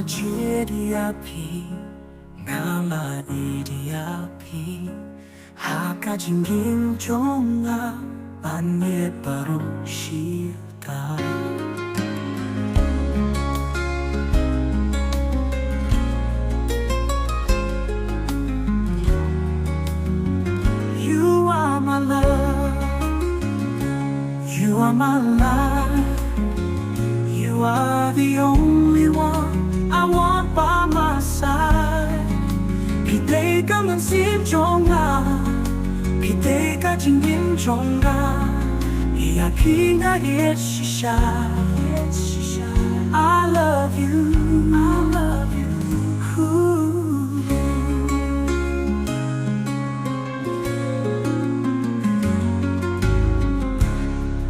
제리아피 나라 이리아피 하가진 김종아 반예 바로 시다 You are my love, you are my life, you are the only one I want by my side. 비대가 문심종아 비대가 진김종아 이야기가 예시샤 I love you, I love you.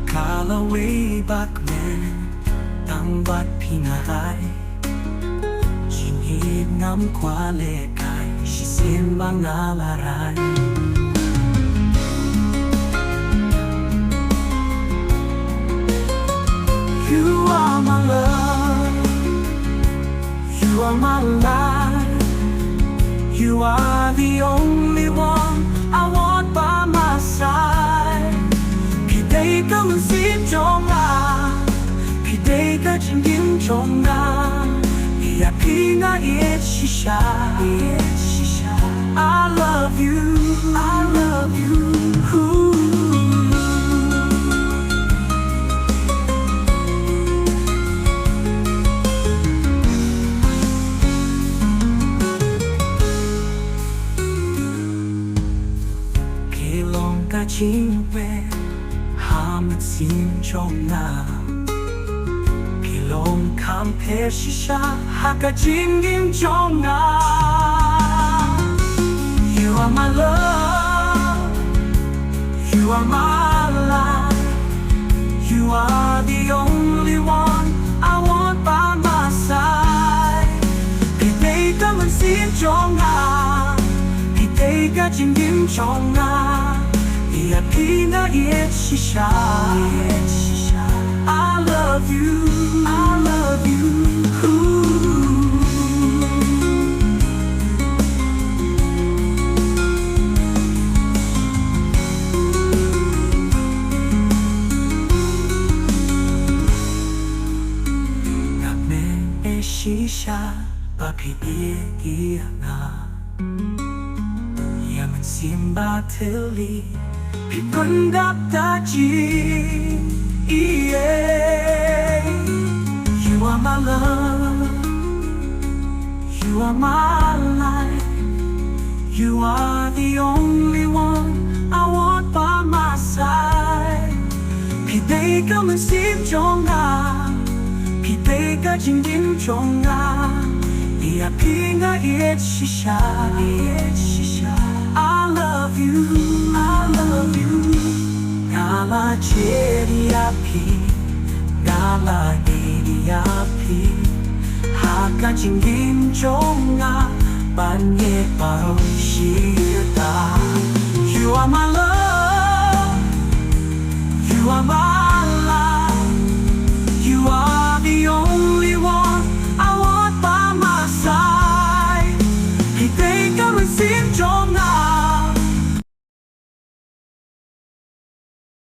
Kala way back then Tang bat pingahay Singhid ngam kwalekay Sisin mga laray You are my love, you are my life, you are the only one I want by my side. 비대가 문심종아 비대가 진김종아 이야기가 예시샤 I love you, I love you. Jinwe hamut sim종아 빌롱 캄페시샤 하가 진김종아 You are my love, you are my life, you are the only one I want by my side. 비대가 문심종아 비대가 진김종아 이야기가 예시샤 I love you, I love you. 남의 시샤 바피 이야기하나 양은 심바틀리 비건답다지 You are my love, you are my life, you are the only one I want by my side. 비대가 문심종아 비대가 진김종아 이야기가 예시샤 I love you, I love you. Ngala 제리아피, ngala 이리아피, 하가 진김종아 반예 바로 시다.